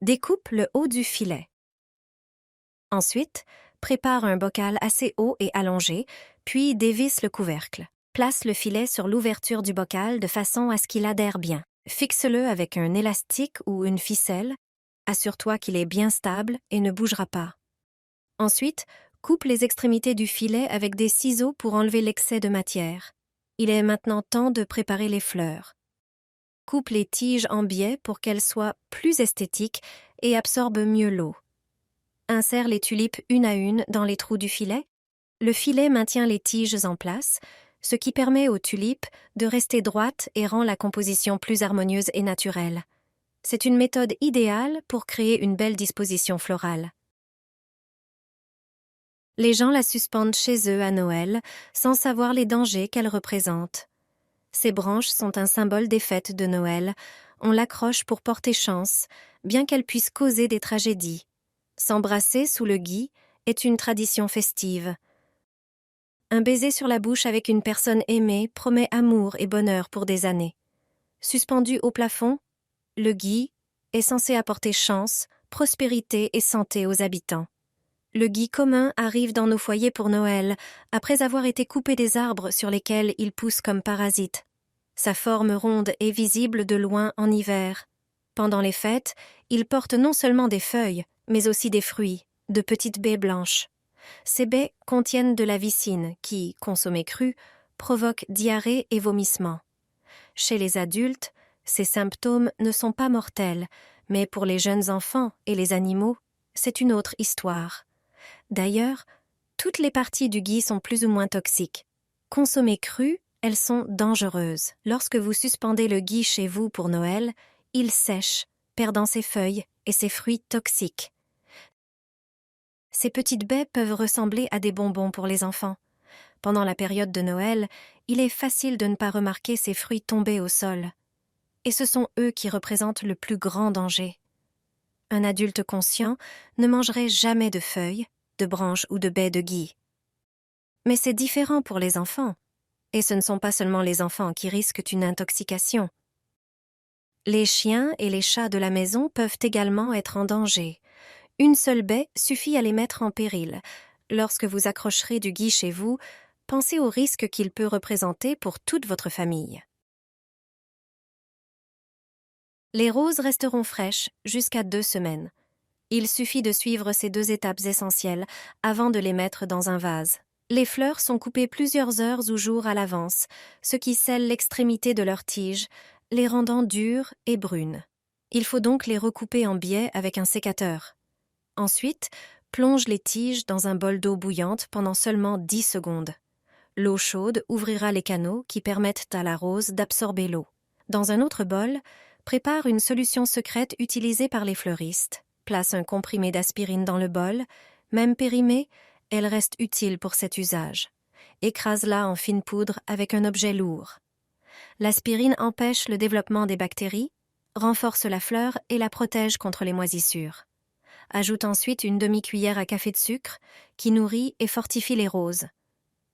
Découpe le haut du filet. Ensuite, prépare un bocal assez haut et allongé, puis dévisse le couvercle. Place le filet sur l'ouverture du bocal de façon à ce qu'il adhère bien. Fixe-le avec un élastique ou une ficelle. Assure-toi qu'il est bien stable et ne bougera pas. Ensuite, coupe les extrémités du filet avec des ciseaux pour enlever l'excès de matière. Il est maintenant temps de préparer les fleurs. Coupe les tiges en biais pour qu'elles soient plus esthétiques et absorbent mieux l'eau. Insère les tulipes une à une dans les trous du filet. Le filet maintient les tiges en place, ce qui permet aux tulipes de rester droites et rend la composition plus harmonieuse et naturelle. C'est une méthode idéale pour créer une belle disposition florale. Les gens la suspendent chez eux à Noël, sans savoir les dangers qu'elle représente. Ces branches sont un symbole des fêtes de Noël. On l'accroche pour porter chance, bien qu'elle puisse causer des tragédies. S'embrasser sous le gui est une tradition festive. Un baiser sur la bouche avec une personne aimée promet amour et bonheur pour des années. Suspendu au plafond, le gui est censé apporter chance, prospérité et santé aux habitants. Le gui commun arrive dans nos foyers pour Noël, après avoir été coupé des arbres sur lesquels il pousse comme parasite. Sa forme ronde est visible de loin en hiver. Pendant les fêtes, il porte non seulement des feuilles, mais aussi des fruits, de petites baies blanches. Ces baies contiennent de la vicine qui, consommée crue, provoque diarrhée et vomissements. Chez les adultes, ces symptômes ne sont pas mortels, mais pour les jeunes enfants et les animaux, c'est une autre histoire. D'ailleurs, toutes les parties du gui sont plus ou moins toxiques. Consommées crues, elles sont dangereuses. Lorsque vous suspendez le gui chez vous pour Noël, il sèche, perdant ses feuilles et ses fruits toxiques. Ces petites baies peuvent ressembler à des bonbons pour les enfants. Pendant la période de Noël, il est facile de ne pas remarquer ces fruits tombés au sol. Et ce sont eux qui représentent le plus grand danger. Un adulte conscient ne mangerait jamais de feuilles, de branches ou de baies de gui. Mais c'est différent pour les enfants. Et ce ne sont pas seulement les enfants qui risquent une intoxication. Les chiens et les chats de la maison peuvent également être en danger. Une seule baie suffit à les mettre en péril. Lorsque vous accrocherez du gui chez vous, pensez au risque qu'il peut représenter pour toute votre famille. Les roses resteront fraîches jusqu'à 2 semaines. Il suffit de suivre ces 2 étapes essentielles avant de les mettre dans un vase. Les fleurs sont coupées plusieurs heures ou jours à l'avance, ce qui scelle l'extrémité de leurs tiges, les rendant dures et brunes. Il faut donc les recouper en biais avec un sécateur. Ensuite, plonge les tiges dans un bol d'eau bouillante pendant seulement 10 secondes. L'eau chaude ouvrira les canaux qui permettent à la rose d'absorber l'eau. Dans un autre bol, prépare une solution secrète utilisée par les fleuristes. Place un comprimé d'aspirine dans le bol. Même périmée, elle reste utile pour cet usage. Écrase-la en fine poudre avec un objet lourd. L'aspirine empêche le développement des bactéries, renforce la fleur et la protège contre les moisissures. Ajoute ensuite une demi-cuillère à café de sucre qui nourrit et fortifie les roses.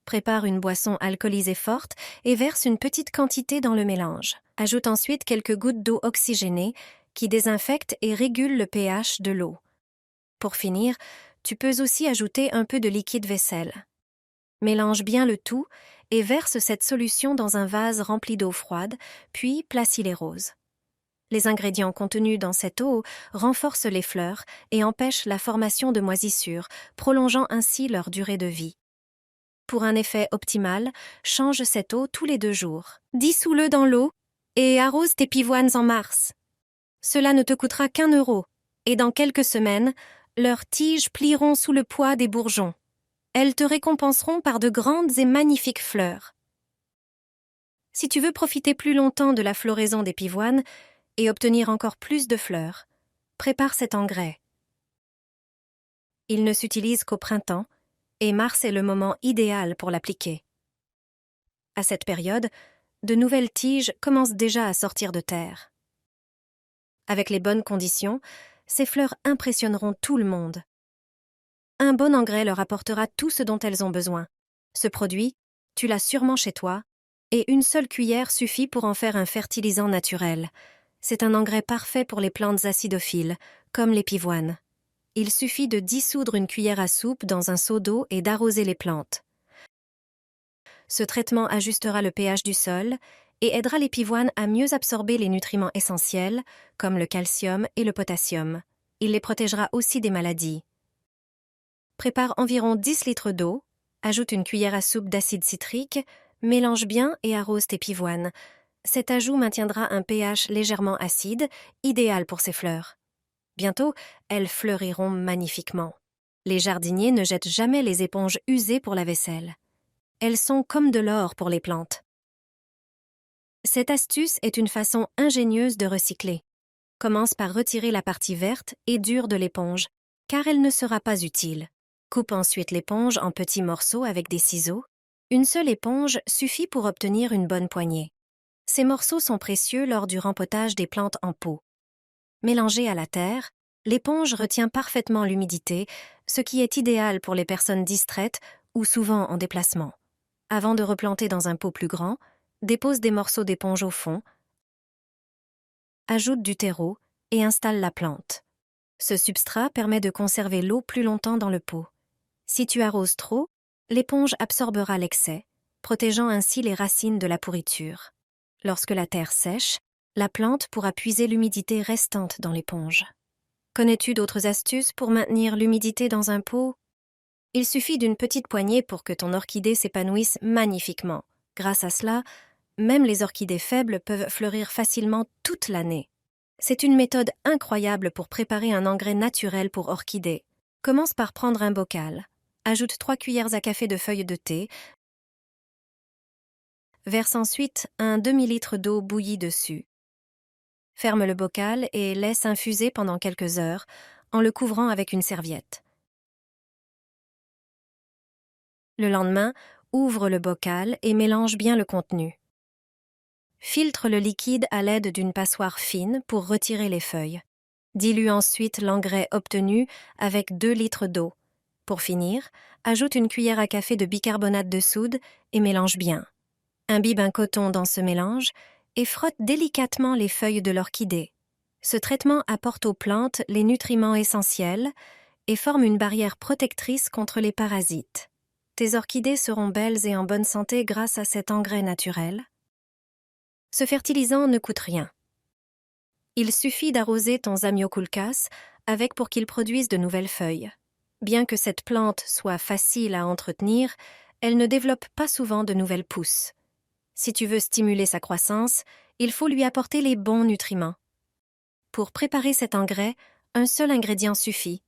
Prépare une boisson alcoolisée forte et verse une petite quantité dans le mélange. Ajoute ensuite quelques gouttes d'eau oxygénée qui désinfecte et régule le pH de l'eau. Pour finir, tu peux aussi ajouter un peu de liquide vaisselle. Mélange bien le tout et verse cette solution dans un vase rempli d'eau froide, puis placis les roses. Les ingrédients contenus dans cette eau renforcent les fleurs et empêchent la formation de moisissures, prolongeant ainsi leur durée de vie. Pour un effet optimal, change cette eau tous les 2 jours. Dissous-le dans l'eau et arrose tes pivoines en mars. Cela ne te coûtera qu'1 euro, et dans quelques semaines, leurs tiges plieront sous le poids des bourgeons. Elles te récompenseront par de grandes et magnifiques fleurs. Si tu veux profiter plus longtemps de la floraison des pivoines et obtenir encore plus de fleurs, prépare cet engrais. Il ne s'utilise qu'au printemps, et mars est le moment idéal pour l'appliquer. À cette période, de nouvelles tiges commencent déjà à sortir de terre. Avec les bonnes conditions, ces fleurs impressionneront tout le monde. Un bon engrais leur apportera tout ce dont elles ont besoin. Ce produit, tu l'as sûrement chez toi, et une seule cuillère suffit pour en faire un fertilisant naturel. C'est un engrais parfait pour les plantes acidophiles, comme les pivoines. Il suffit de dissoudre une cuillère à soupe dans un seau d'eau et d'arroser les plantes. Ce traitement ajustera le pH du sol et aidera les pivoines à mieux absorber les nutriments essentiels, comme le calcium et le potassium. Il les protégera aussi des maladies. Prépare environ 10 litres d'eau, ajoute une cuillère à soupe d'acide citrique, mélange bien et arrose tes pivoines. Cet ajout maintiendra un pH légèrement acide, idéal pour ces fleurs. Bientôt, elles fleuriront magnifiquement. Les jardiniers ne jettent jamais les éponges usées pour la vaisselle. Elles sont comme de l'or pour les plantes. Cette astuce est une façon ingénieuse de recycler. Commence par retirer la partie verte et dure de l'éponge, car elle ne sera pas utile. Coupe ensuite l'éponge en petits morceaux avec des ciseaux. Une seule éponge suffit pour obtenir une bonne poignée. Ces morceaux sont précieux lors du rempotage des plantes en pot. Mélangée à la terre, l'éponge retient parfaitement l'humidité, ce qui est idéal pour les personnes distraites ou souvent en déplacement. Avant de replanter dans un pot plus grand, dépose des morceaux d'éponge au fond, ajoute du terreau et installe la plante. Ce substrat permet de conserver l'eau plus longtemps dans le pot. Si tu arroses trop, l'éponge absorbera l'excès, protégeant ainsi les racines de la pourriture. Lorsque la terre sèche, la plante pourra puiser l'humidité restante dans l'éponge. Connais-tu d'autres astuces pour maintenir l'humidité dans un pot? Il suffit d'une petite poignée pour que ton orchidée s'épanouisse magnifiquement. Grâce à cela, même les orchidées faibles peuvent fleurir facilement toute l'année. C'est une méthode incroyable pour préparer un engrais naturel pour orchidées. Commence par prendre un bocal. Ajoute 3 cuillères à café de feuilles de thé. Verse ensuite un demi-litre d'eau bouillie dessus. Ferme le bocal et laisse infuser pendant quelques heures en le couvrant avec une serviette. Le lendemain, ouvre le bocal et mélange bien le contenu. Filtre le liquide à l'aide d'une passoire fine pour retirer les feuilles. Dilue ensuite l'engrais obtenu avec 2 litres d'eau. Pour finir, ajoute une cuillère à café de bicarbonate de soude et mélange bien. Imbibe un coton dans ce mélange et frotte délicatement les feuilles de l'orchidée. Ce traitement apporte aux plantes les nutriments essentiels et forme une barrière protectrice contre les parasites. Tes orchidées seront belles et en bonne santé grâce à cet engrais naturel. Ce fertilisant ne coûte rien. Il suffit d'arroser ton Zamioculcas avec pour qu'il produise de nouvelles feuilles. Bien que cette plante soit facile à entretenir, elle ne développe pas souvent de nouvelles pousses. Si tu veux stimuler sa croissance, il faut lui apporter les bons nutriments. Pour préparer cet engrais, un seul ingrédient suffit.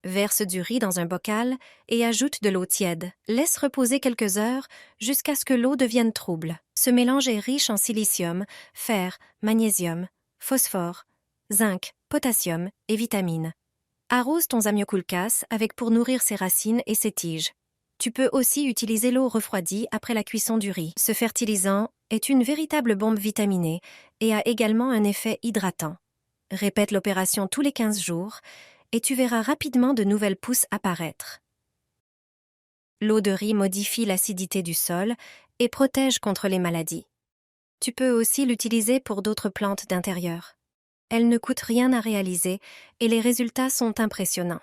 Verse du riz dans un bocal et ajoute de l'eau tiède. Laisse reposer quelques heures jusqu'à ce que l'eau devienne trouble. Ce mélange est riche en silicium, fer, magnésium, phosphore, zinc, potassium et vitamines. Arrose ton Zamioculcas avec pour nourrir ses racines et ses tiges. Tu peux aussi utiliser l'eau refroidie après la cuisson du riz. Ce fertilisant est une véritable bombe vitaminée et a également un effet hydratant. Répète l'opération tous les 15 jours et tu verras rapidement de nouvelles pousses apparaître. L'eau de riz modifie l'acidité du sol et protège contre les maladies. Tu peux aussi l'utiliser pour d'autres plantes d'intérieur. Elle ne coûte rien à réaliser et les résultats sont impressionnants.